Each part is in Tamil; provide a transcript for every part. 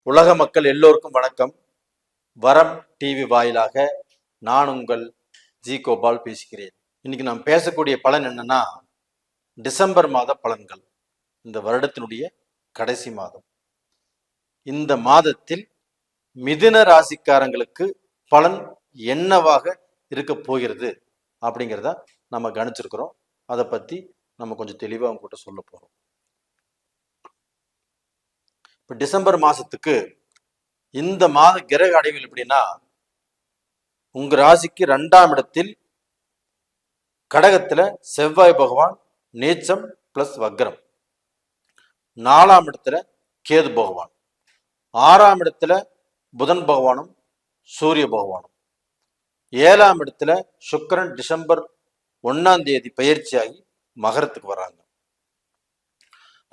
உலக மக்கள் எல்லோருக்கும் வணக்கம். வரம் டிவி வாயிலாக நான் உங்கள் ஜி கோபால் பேசுகிறேன். இன்னைக்கு நாம் பேசக்கூடிய பலன் என்னன்னா, டிசம்பர் மாத பலன்கள். இந்த வருடத்தினுடைய கடைசி மாதம். இந்த மாதத்தில் மிதுன ராசிக்காரங்களுக்கு பலன் என்னவாக இருக்க போகிறது அப்படிங்கிறத நம்ம கணிச்சிருக்கிறோம். அதை பத்தி நம்ம கொஞ்சம் தெளிவாக உங்ககிட்ட சொல்ல போறோம். இப்போ டிசம்பர் மாசத்துக்கு இந்த மாத கிரக அடைவில் எப்படின்னா, உங்க ராசிக்கு 2ஆம் இடத்தில் கடகத்துல செவ்வாய் பகவான் நீச்சம் பிளஸ் வக்ரம், 4ஆம் இடத்துல கேது பகவான், 6ஆம் இடத்துல புதன் பகவானும் சூரிய பகவானும், 7ஆம் இடத்துல சுக்கிரன் டிசம்பர் 1ஆம் தேதி பயிற்சியாகி மகரத்துக்கு வர்றாங்க.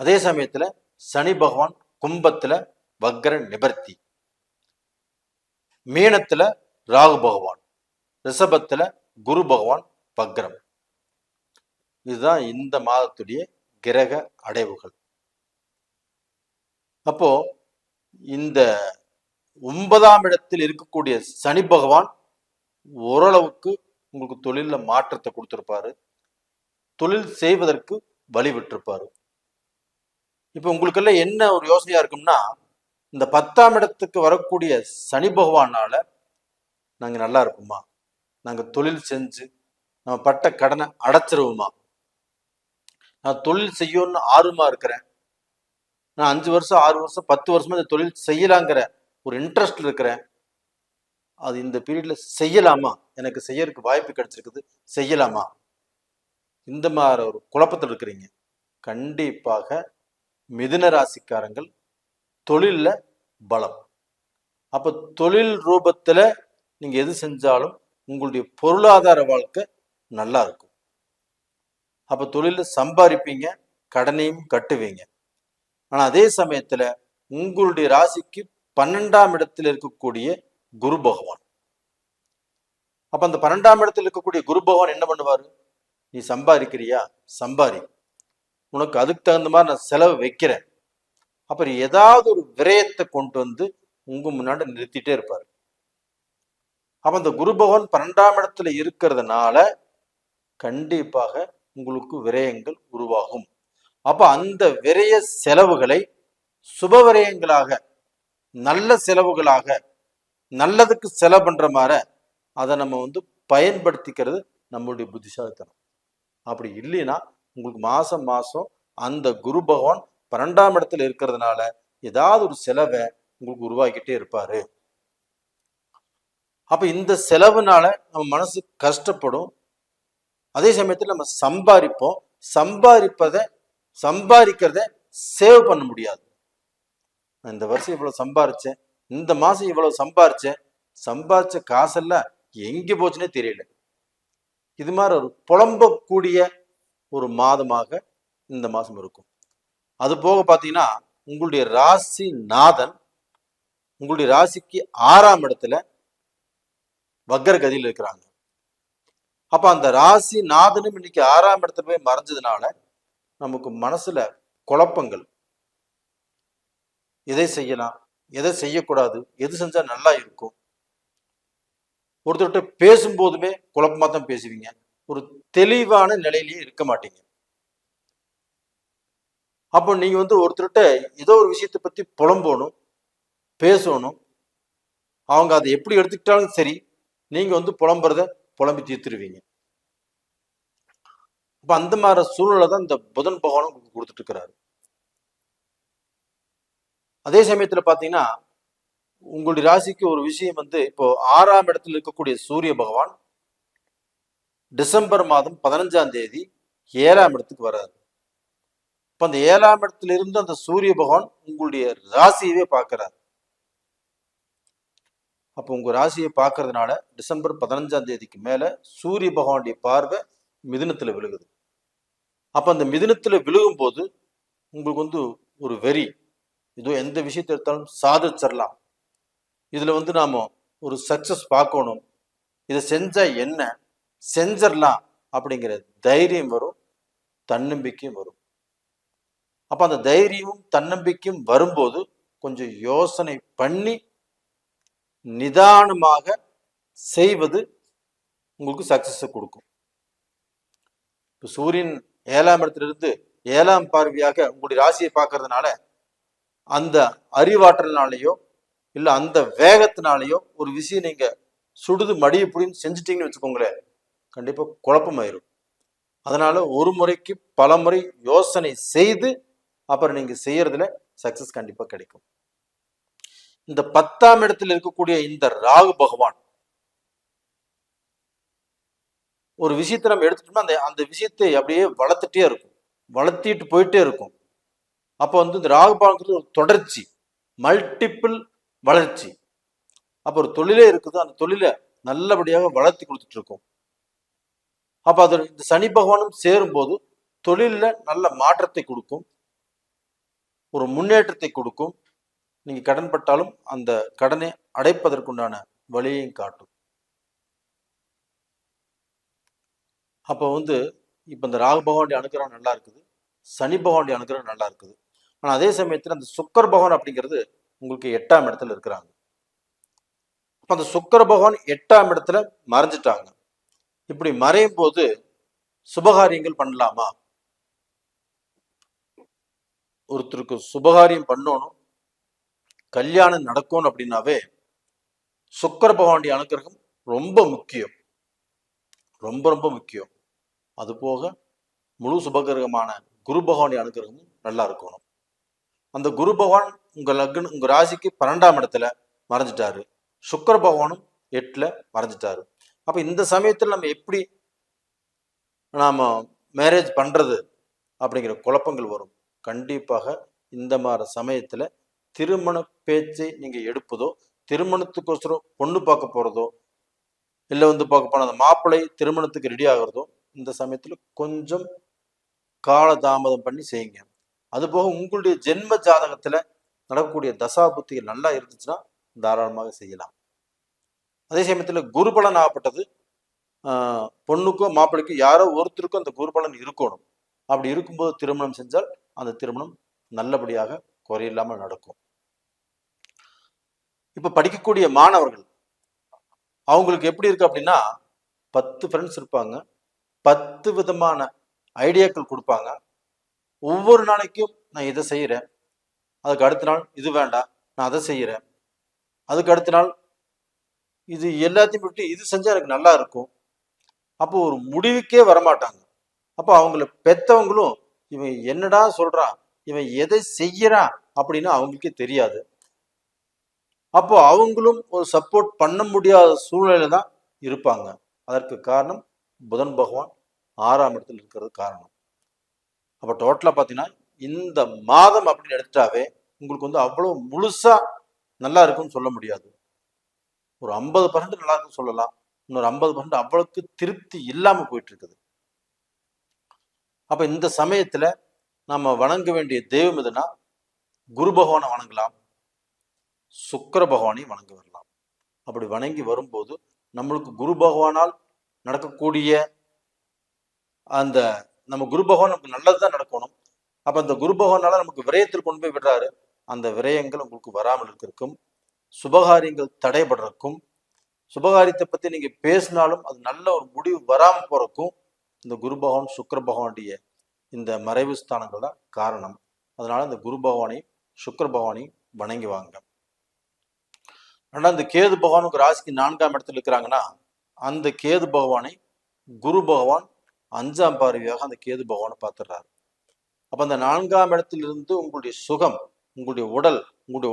அதே சமயத்துல சனி பகவான் கும்பத்துல வக்ர நிவர்த்தி, மீனத்துல ராகு பகவான், ரிஷபத்துல குரு பகவான் வக்ரம். இதுதான் இந்த மாதத்துடைய கிரக அடைவுகள். அப்போ இந்த 9ஆம் இடத்தில் இருக்கக்கூடிய சனி பகவான் ஓரளவுக்கு உங்களுக்கு தொழில மாற்றத்தை கொடுத்திருப்பாரு, தொழில் செய்வதற்கு வழி விட்டிருப்பாரு. இப்ப உங்களுக்கெல்லாம் என்ன ஒரு யோசனையா இருக்கும்னா, இந்த 10ஆம் இடத்துக்கு வரக்கூடிய சனி பகவானால நாங்க நல்லா இருப்போமா, நாங்க தொழில் செஞ்சு நம்ம பட்ட கடனை அடைச்சிருவோமா, நான் தொழில் செய்யணும்னு ஆர்வமா இருக்கிறேன், நான் 5 வருஷம் 6 வருஷம் 10 வருஷமா இந்த தொழில் செய்யலாங்கிற ஒரு இன்ட்ரெஸ்ட் இருக்கிறேன், அது இந்த பீரியட்ல செய்யலாமா, எனக்கு செய்யறதுக்கு வாய்ப்பு கிடைச்சிருக்குது, செய்யலாமா, இந்த மாதிரி ஒரு குழப்பத்தில் இருக்கிறீங்க. கண்டிப்பாக மிதுன ராசிக்காரங்கள் தொழில்ல பலம். அப்ப தொழில் ரூபத்துல நீங்க எது செஞ்சாலும் உங்களுடைய பொருளாதார வாழ்க்கை நல்லா இருக்கும். அப்ப தொழில சம்பாதிப்பீங்க, கடனையும் கட்டுவீங்க. ஆனா அதே சமயத்துல உங்களுடைய ராசிக்கு 12ஆம் இடத்தில் இருக்கக்கூடிய குரு பகவான், அப்ப அந்த 12ஆம் இடத்தில் இருக்கக்கூடிய குரு பகவான் என்ன பண்ணுவாரு, நீ சம்பாதிக்கிறியா சம்பாதி, உனக்கு அதுக்கு தகுந்த மாதிரி நான் செலவு வைக்கிறேன், அப்புறம் ஏதாவது ஒரு விரயத்தை கொண்டு வந்து உங்க முன்னாடி நிறுத்திட்டே இருப்பாரு. அப்ப அந்த குரு பகவான் 12ஆம் இடத்துல இருக்கிறதுனால கண்டிப்பாக உங்களுக்கு விரயங்கள் உருவாகும். அப்ப அந்த விரய செலவுகளை சுப விரயங்களாக, நல்ல செலவுகளாக, நல்லதுக்கு செலவு பண்ற மாதிரி அதை நம்ம பயன்படுத்திக்கிறது நம்மளுடைய புத்திசாலித்தனம். அப்படி இல்லைன்னா உங்களுக்கு மாசம் மாசம் அந்த குரு பகவான் 12ஆம் இடத்துல இருக்கிறதுனால ஏதாவது ஒரு செலவை உங்களுக்கு உருவாக்கிட்டே இருப்பாரு. அப்ப இந்த செலவுனால நம்ம மனசு கஷ்டப்படும். அதே சமயத்துல நம்ம சம்பாதிப்போம், சம்பாதிக்கிறத சேவ் பண்ண முடியாது. இந்த வருஷம் இவ்வளவு சம்பாரிச்சேன், இந்த மாசம் இவ்வளவு சம்பாரிச்சேன், சம்பாரிச்ச காசெல்லாம் எங்க போச்சுன்னே தெரியல. இது மாதிரி ஒரு புலம்பக்கூடிய ஒரு மாதமாக இந்த மாசம் இருக்கும். அது போக பாத்தீங்கன்னா உங்களுடைய ராசி நாதன் உங்களுடைய ராசிக்கு 6ஆம் இடத்துல வக்ர கதியில் இருக்கிறாங்க. அப்ப அந்த ராசி நாதனும் இன்னைக்கு 6ஆம் இடத்துல போய் மறைஞ்சதுனால நமக்கு மனசுல குழப்பங்கள், எதை செய்யலாம் எதை செய்யக்கூடாது, எது செஞ்சா நல்லா இருக்கும். ஒருத்தர்கிட்ட பேசும்போதுமே குழப்பமா தான் பேசுவீங்க, ஒரு தெளிவான நிலையிலேயே இருக்க மாட்டீங்க. அப்போ நீங்க ஒருத்தர்கிட்ட ஏதோ ஒரு விஷயத்தை பத்தி புலம்பணும், பேசணும், அவங்க அதை எப்படி எடுத்துக்கிட்டாலும் சரி, நீங்க புலம்புறத புலம்பி தீர்த்துருவீங்க. அப்ப அந்த மாதிரி சூழ்நிலை தான் இந்த புதன் பகவானும் கொடுத்துட்டு இருக்கிறாரு. அதே சமயத்துல பாத்தீங்கன்னா உங்களுடைய ராசிக்கு ஒரு விஷயம் இப்போ 6ஆம் இடத்துல இருக்கக்கூடிய சூரிய பகவான் டிசம்பர் மாதம் 15ஆம் தேதி 7ஆம் இடத்துக்கு வர்றாரு. இப்ப அந்த 7ஆம் இடத்துல இருந்து அந்த சூரிய பகவான் உங்களுடைய ராசியவே பார்க்கிறார். அப்ப உங்க ராசியை பார்க்கறதுனால டிசம்பர் 15ஆம் தேதிக்கு மேல சூரிய பகவானுடைய பார்வை மிதுனத்துல விழுகுது. அப்ப அந்த மிதுனத்துல விழுகும் போது உங்களுக்கு ஒரு வெறி, இதோ எந்த விஷயத்தை எடுத்தாலும் சாதிச்சிடலாம், இதுல நாம ஒரு சக்சஸ் பார்க்கணும், இதை செஞ்சா என்ன செஞ்சிடலாம் அப்படிங்கிற தைரியம் வரும், தன்னம்பிக்கையும் வரும். அப்ப அந்த தைரியமும் தன்னம்பிக்கையும் வரும்போது கொஞ்சம் யோசனை பண்ணி நிதானமாக செய்வது உங்களுக்கு சக்சஸ் கொடுக்கும். இப்போ சூரியன் 7ஆம் இடத்திலிருந்து 7ஆம் பார்வையாக உங்களுடைய ராசியை பார்க்கறதுனால அந்த அறிவாற்றல்னாலேயோ இல்லை அந்த வேகத்தினாலேயோ ஒரு விஷயம் நீங்க சுடுது மடிய புடின்னு செஞ்சுட்டீங்கன்னு வச்சுக்கோங்களேன், கண்டிப்பா குழப்பமாயிரும். அதனால ஒரு முறைக்கு பல முறை யோசனை செய்து அப்புறம் நீங்க செய்யறதுல சக்சஸ் கண்டிப்பா கிடைக்கும். இந்த 10ஆம் இடத்தில் இருக்கக்கூடிய இந்த ராகு பகவான் ஒரு விஷயத்தை நம்ம எடுத்துட்டோம்னா அந்த விஷயத்தை அப்படியே வளர்த்துட்டே இருக்கும், வளர்த்திட்டு போயிட்டே இருக்கும். அப்போ இந்த ராகு பகவான் ஒரு தொடர்ச்சி, மல்டிபிள் வளர்ச்சி. அப்போ ஒரு தொழிலே இருக்குது, அந்த தொழிலை நல்லபடியாக வளர்த்தி கொடுத்துட்டு இருக்கும். அப்ப அது இந்த சனி பகவானும் சேரும் போது தொழில நல்ல மாற்றத்தை கொடுக்கும், ஒரு முன்னேற்றத்தை கொடுக்கும். நீங்க கடன் பட்டாலும் அந்த கடனை அடைப்பதற்குண்டான வழியையும் காட்டும். அப்போ இப்ப இந்த ராகு பகவானுடைய அனுகிரகம் நல்லா இருக்குது, சனி பகவானுடைய அனுகிரகம் நல்லா இருக்குது. ஆனா அதே சமயத்துல அந்த சுக்கர பகவான் அப்படிங்கிறது உங்களுக்கு 8ஆம் இடத்துல இருக்கிறாங்க. அப்ப அந்த சுக்கர பகவான் 8ஆம் இடத்துல மறைஞ்சிட்டாங்க. இப்படி மறையும் போது சுபகாரியங்கள் பண்ணலாமா? ஒருத்தருக்கு சுபகாரியம் பண்ணணும், கல்யாணம் நடக்கணும் அப்படின்னாவே சுக்கர பகவானுடைய அனுகிரகம் ரொம்ப முக்கியம், ரொம்ப ரொம்ப முக்கியம். அது போக முழு சுபகிரகமான குரு பகவானுடைய அனுகிரகமும் நல்லா இருக்கணும். அந்த குரு பகவான் உங்க ராசிக்கு 12ஆம் இடத்துல மறைஞ்சிட்டாரு, சுக்கர பகவானும் 8ல மறைஞ்சிட்டாரு. அப்ப இந்த சமயத்தில் நம்ம எப்படி நாம மேரேஜ் பண்றது அப்படிங்கிற குழப்பங்கள் வரும். கண்டிப்பாக இந்த மாதிரி சமயத்துல திருமண பேச்சை நீங்க எடுப்பதோ, திருமணத்துக்கோசரம் பொண்ணு பார்க்க போறதோ, இல்லை பார்க்க போன அந்த மாப்பிள்ளை திருமணத்துக்கு ரெடி ஆகிறதோ இந்த சமயத்துல கொஞ்சம் கால தாமதம் பண்ணி செய்யுங்க. அது போக உங்களுடைய ஜென்ம ஜாதகத்துல நடக்கக்கூடிய தசா புத்திகள் நல்லா இருந்துச்சுன்னா தாராளமாக செய்யலாம். அதே சமயத்துல குரு பலன் ஆகப்பட்டது பொண்ணுக்கோ மாப்பிள்ளைக்கோ யாரோ ஒருத்தருக்கும் அந்த குரு பலன் இருக்கணும். அப்படி இருக்கும்போது திருமணம் செஞ்சால் அந்த திருமணம் நல்லபடியாக குறையில்லாமல் நடக்கும். இப்ப படிக்கக்கூடிய மாணவர்கள் அவங்களுக்கு எப்படி இருக்கு அப்படின்னா 10 ஃப்ரெண்ட்ஸ் இருப்பாங்க, 10 விதமான ஐடியாக்கள் கொடுப்பாங்க. ஒவ்வொரு நாளைக்கும் நான் இதை செய்யறேன், அதுக்கு அடுத்த நாள் இது வேண்டாம் நான் அதை செய்யறேன், அதுக்கு அடுத்த நாள் இது எல்லாத்தையும் விட்டு இது செஞ்சா எனக்கு நல்லா இருக்கும். அப்போ ஒரு முடிவுக்கே வரமாட்டாங்க. அப்போ அவங்கள பெத்தவங்களும் இவன் என்னடா சொல்றான், இவன் எதை செய்யறான் அப்படின்னு அவங்களுக்கே தெரியாது. அப்போ அவங்களும் ஒரு சப்போர்ட் பண்ண முடியாத சூழ்நிலையில தான் இருப்பாங்க. அதற்கு காரணம் புதன் பகவான் 6ஆம் இடத்தில் இருக்கிறது காரணம். அப்போ டோட்டலா பார்த்தீங்கன்னா இந்த மாதம் அப்படின்னு எடுத்துட்டாவே உங்களுக்கு அவ்வளவு முழுசா நல்லா இருக்குன்னு சொல்ல முடியாது. ஒரு 50% நல்லா இருக்குன்னு சொல்லலாம், இன்னொரு 50% அவ்வளவுக்கு திருப்தி இல்லாம போயிட்டு இருக்குது. அப்ப இந்த சமயத்துல நம்ம வணங்க வேண்டிய தெய்வம் எதுனா குரு பகவானை வணங்கலாம், சுக்கிர பகவானையும் வணங்கி வரலாம். அப்படி வணங்கி வரும்போது நம்மளுக்கு குரு பகவானால் நடக்கக்கூடிய அந்த நம்ம குரு பகவான் நமக்கு நல்லதுதான் நடக்கணும். அப்ப அந்த குரு பகவானால நமக்கு விரயத்தில் கொண்டு போய் விடுறாரு, அந்த விரயங்கள் உங்களுக்கு வராமல் இருக்கிறதுக்கும், சுபகாரியங்கள் தடைபடுறதுக்கும், சுபகாரியத்தை பத்தி நீங்க பேசினாலும் அது நல்ல ஒரு முடிவு வராம போறதுக்கும் இந்த குரு பகவான் சுக்கிர பகவானுடைய இந்த மறைவு ஸ்தானங்கள் தான் காரணம். அதனால இந்த குரு பகவானையும் சுக்கிர பகவானையும் வணங்கி வாங்க. ஆனா இந்த கேது பகவானுக்கு ராசிக்கு 4ஆம் இடத்துல இருக்கிறாங்கன்னா அந்த கேது பகவானை குரு பகவான் 5ஆம் பார்வையாக அந்த கேது பகவானை பார்த்துடுறாரு. அப்ப அந்த 4ஆம் இடத்திலிருந்து உங்களுடைய சுகம், உங்களுடைய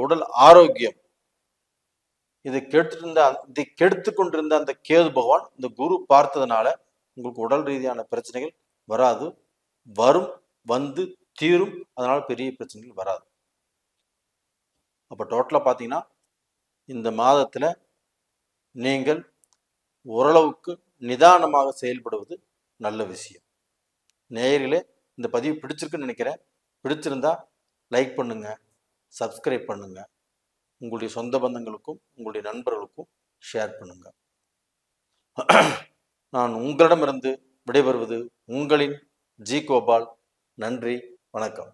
உடல் ஆரோக்கியம் இதை கெடுத்து கொண்டிருந்த அந்த கேது பகவான் இந்த குரு பார்த்ததுனால உங்களுக்கு உடல் ரீதியான பிரச்சனைகள் வராது, வரும், வந்து தீரும். அதனால பெரிய பிரச்சனைகள் வராது. அப்ப டோட்டலா பாத்தீங்கன்னா இந்த மாதத்துல நீங்கள் ஓரளவுக்கு நிதானமாக செயல்படுவது நல்ல விஷயம். நேயர்களே, இந்த பதிவு பிடிச்சிருக்குன்னு நினைக்கிறேன். பிடிச்சிருந்தா லைக் பண்ணுங்க, சப்ஸ்கிரைப் பண்ணுங்க, உங்களுடைய சொந்த பந்தங்களுக்கும் உங்களுடைய நண்பர்களுக்கும் ஷேர் பண்ணுங்க. நான் உங்களிடமிருந்து விடைபெறுவது உங்களின் ஜி கோபால். நன்றி, வணக்கம்.